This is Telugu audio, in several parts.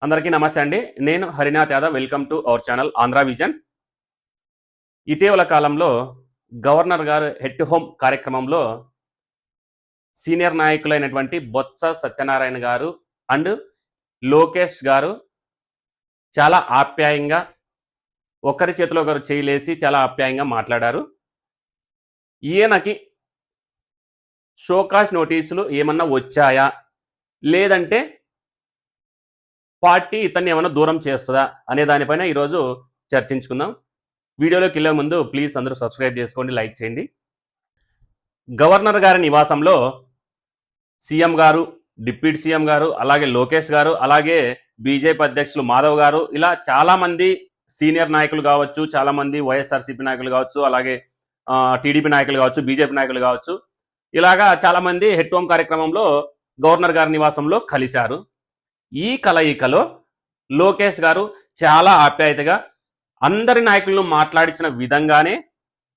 అందరికీ నమస్తే అండి. నేను Harinath Yadav. Welcome to our channel Andhra vision. ఇటీవల కాలంలో గవర్నర్ గారు హెడ్ టు హోమ్ కార్యక్రమంలో సీనియర్ నాయకులైనటువంటి బొత్స సత్యనారాయణ గారు అండ్ లోకేష్ గారు చాలా ఆప్యాయంగా ఒకరి చేతిలో ఒకరు చేయలేసి చాలా ఆప్యాయంగా మాట్లాడారు. ఈయనకి షోకాజ్ నోటీసులు ఏమన్నా వచ్చాయా, లేదంటే పార్టీ ఇతన్ని ఏమైనా దూరం చేస్తుందా అనే దానిపైన ఈరోజు చర్చించుకుందాం. వీడియోలోకి వెళ్ళే ముందు ప్లీజ్ అందరూ సబ్స్క్రైబ్ చేసుకోండి, లైక్ చేయండి. గవర్నర్ గారి నివాసంలో సీఎం గారు, డిప్యూటీ సీఎం గారు, అలాగే లోకేష్ గారు, అలాగే బీజేపీ అధ్యక్షులు మాధవ్ గారు, ఇలా చాలామంది సీనియర్ నాయకులు కావచ్చు, చాలామంది వైఎస్ఆర్సీపీ నాయకులు కావచ్చు, అలాగే టీడీపీ నాయకులు కావచ్చు, బీజేపీ నాయకులు కావచ్చు, ఇలాగా చాలామంది హెడ్ హోమ్ కార్యక్రమంలో గవర్నర్ గారి నివాసంలో కలిశారు. ఈ కలయికలో లోకేష్ గారు చాలా ఆప్యాయతగా అందరి నాయకులను మాట్లాడించిన విధంగానే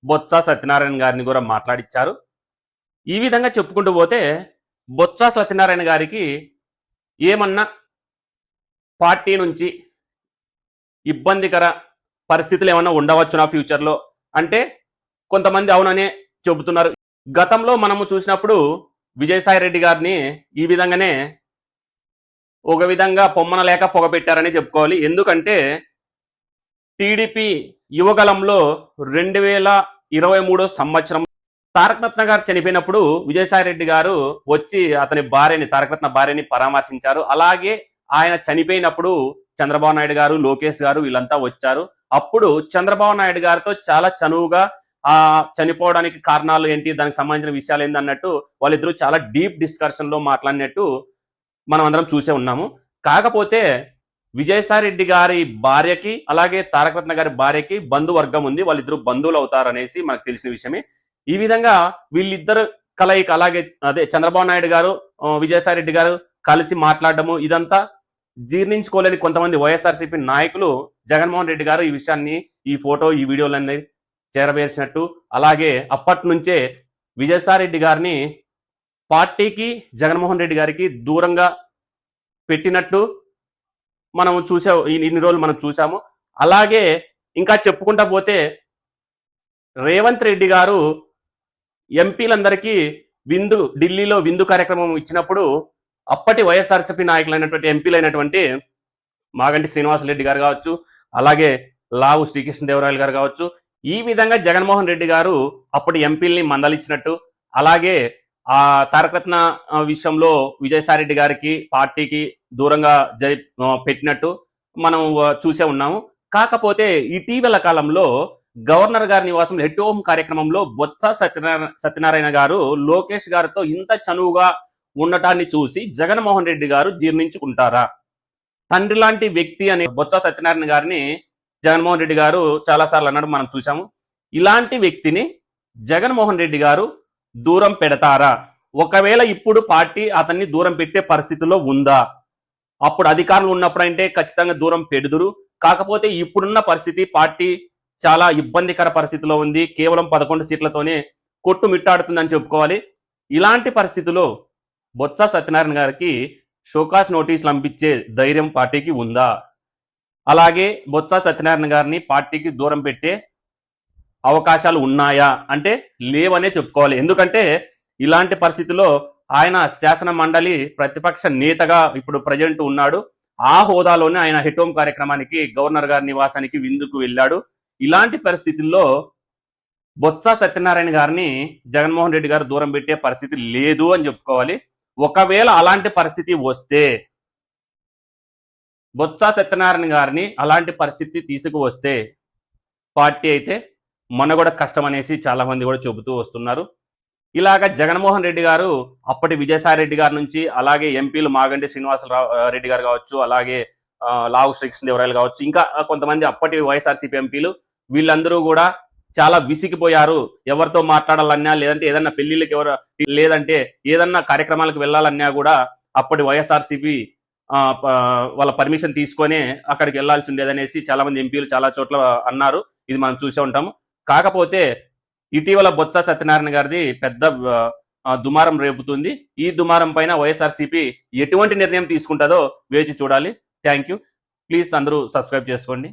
బొత్స సత్యనారాయణ గారిని కూడా మాట్లాడించారు. ఈ విధంగా చెప్పుకుంటూ పోతే బొత్స సత్యనారాయణ గారికి ఏమన్నా పార్టీ నుంచి ఇబ్బందికర పరిస్థితులు ఏమన్నా ఉండవచ్చునా ఫ్యూచర్లో అంటే కొంతమంది అవుననే చెబుతున్నారు. గతంలో మనము చూసినప్పుడు విజయసాయి రెడ్డి గారిని ఈ విధంగానే ఒక విధంగా పొమ్మన లేక పొగ పెట్టారని చెప్పుకోవాలి. ఎందుకంటే టీడీపీ యువగలంలో 2023 సంవత్సరం తారకరత్న గారు చనిపోయినప్పుడు విజయసాయి రెడ్డి గారు వచ్చి అతని భార్యని, తారకరత్న భార్యని పరామర్శించారు. అలాగే ఆయన చనిపోయినప్పుడు చంద్రబాబు నాయుడు గారు, లోకేష్ గారు వీళ్ళంతా వచ్చారు. అప్పుడు చంద్రబాబు నాయుడు గారితో చాలా చనువుగా చనిపోవడానికి కారణాలు ఏంటి, దానికి సంబంధించిన విషయాలు ఏంటి అన్నట్టు వాళ్ళిద్దరూ చాలా డీప్ డిస్కషన్లో మాట్లాడినట్టు మనం అందరం చూసే ఉన్నాము. కాకపోతే విజయసాయి రెడ్డి గారి భార్యకి అలాగే తారకరత్న గారి భార్యకి బంధువర్గం ఉంది, వాళ్ళిద్దరూ బంధువులు అవుతారనేసి మనకు తెలిసిన విషయమే. ఈ విధంగా వీళ్ళిద్దరు కలయిక, అలాగే అదే చంద్రబాబు నాయుడు గారు, విజయసాయి రెడ్డి గారు కలిసి మాట్లాడడము, ఇదంతా జీర్ణించుకోలేని కొంతమంది వైఎస్ఆర్సీపీ నాయకులు జగన్మోహన్ రెడ్డి గారు ఈ విషయాన్ని, ఈ ఫోటో, ఈ వీడియోలన్నీ చేరవేసినట్టు, అలాగే అప్పటి నుంచే విజయసాయి రెడ్డి గారిని పార్టీకి, జగన్మోహన్ రెడ్డి గారికి దూరంగా పెట్టినట్టు మనం ఇన్ని రోజులు మనం చూసాము. అలాగే ఇంకా చెప్పుకుంటా పోతే రేవంత్ రెడ్డి గారు ఎంపీలందరికీ ఢిల్లీలో విందు కార్యక్రమం ఇచ్చినప్పుడు అప్పటి వైఎస్ఆర్సీపీ నాయకులైనటువంటి ఎంపీలైనటువంటి మాగంటి శ్రీనివాసరెడ్డి గారు కావచ్చు, అలాగే లావు శ్రీకృష్ణదేవరాయలు గారు కావచ్చు, ఈ విధంగా జగన్మోహన్ రెడ్డి గారు అప్పటి ఎంపీల్ని మందలిచ్చినట్టు, అలాగే తారకరత్న విషయంలో విజయసాయి రెడ్డి గారికి పార్టీకి దూరంగా పెట్టినట్టు మనం చూసే ఉన్నాము. కాకపోతే ఇటీవల కాలంలో గవర్నర్ గారి నివాసం హెడ్ టు హోమ్ కార్యక్రమంలో బొత్స సత్యనారాయణ గారు లోకేష్ గారితో ఇంత చనువుగా ఉండటాన్ని చూసి జగన్మోహన్ రెడ్డి గారు జీర్ణించుకుంటారా? తండ్రి లాంటి వ్యక్తి అనే బొత్స సత్యనారాయణ గారిని జగన్మోహన్ రెడ్డి గారు చాలాసార్లు అన్నాడు, మనం చూసాము. ఇలాంటి వ్యక్తిని జగన్మోహన్ రెడ్డి గారు దూరం పెడతారా? ఒకవేళ ఇప్పుడు పార్టీ అతన్ని దూరం పెట్టే పరిస్థితిలో ఉందా? అప్పుడు అధికారులు ఉన్నప్పుడు అంటే ఖచ్చితంగా దూరం పెడుదురు. కాకపోతే ఇప్పుడున్న పరిస్థితి, పార్టీ చాలా ఇబ్బందికర పరిస్థితిలో ఉంది. కేవలం 11 సీట్లతోనే కొట్టుమిట్టాడుతుందని చెప్పుకోవాలి. ఇలాంటి పరిస్థితిలో బొత్స సత్యనారాయణ గారికి షోకాజ్ నోటీసులు పంపించే ధైర్యం పార్టీకి ఉందా? అలాగే బొత్స సత్యనారాయణ గారిని పార్టీకి దూరం పెట్టే అవకాశాలు ఉన్నాయా అంటే లేవనే చెప్పుకోవాలి. ఎందుకంటే ఇలాంటి పరిస్థితుల్లో ఆయన శాసన మండలి ప్రతిపక్ష నేతగా ఇప్పుడు ప్రజెంట్ ఉన్నాడు. ఆ హోదాలోనే ఆయన హెడ్ హోమ్ కార్యక్రమానికి, గవర్నర్ గారి నివాసానికి విందుకు వెళ్ళాడు. ఇలాంటి పరిస్థితుల్లో బొత్స సత్యనారాయణ గారిని జగన్మోహన్ రెడ్డి గారు దూరం పెట్టే పరిస్థితి లేదు అని చెప్పుకోవాలి. ఒకవేళ అలాంటి పరిస్థితి వస్తే, బొత్స సత్యనారాయణ గారిని అలాంటి పరిస్థితి తీసుకువస్తే పార్టీ అయితే మనుగడ కష్టం అనేసి చాలా మంది కూడా చెబుతూ వస్తున్నారు. ఇలాగ జగన్మోహన్ రెడ్డి గారు అప్పటి విజయసాయి రెడ్డి గారి నుంచి, అలాగే ఎంపీలు మాగంటి రెడ్డి గారు కావచ్చు, అలాగే లావు శ్రీకృష్ణదేవరాయలు కావచ్చు, ఇంకా కొంతమంది అప్పటి వైఎస్ఆర్సీపీ ఎంపీలు, వీళ్ళందరూ కూడా చాలా విసిగిపోయారు. ఎవరితో మాట్లాడాలన్నా, లేదంటే ఏదన్నా పెళ్లిళ్ళకి లేదంటే ఏదన్నా కార్యక్రమాలకు వెళ్ళాలన్నా కూడా అప్పటి వైఎస్ఆర్సీపీ వాళ్ళ పర్మిషన్ తీసుకొనే అక్కడికి వెళ్లాల్సి ఉండేదనేసి చాలా మంది ఎంపీలు చాలా చోట్ల అన్నారు. ఇది మనం చూసే ఉంటాము. కాకపోతే ఇటీవల బొత్స సత్యనారాయణ గారిది పెద్ద దుమారం రేపుతుంది. ఈ దుమారం పైన వైఎస్ఆర్సీపీ ఎటువంటి నిర్ణయం తీసుకుంటుందో వేచి చూడాలి. Thank you. ప్లీజ్ అందరూ సబ్స్క్రైబ్ చేసుకోండి.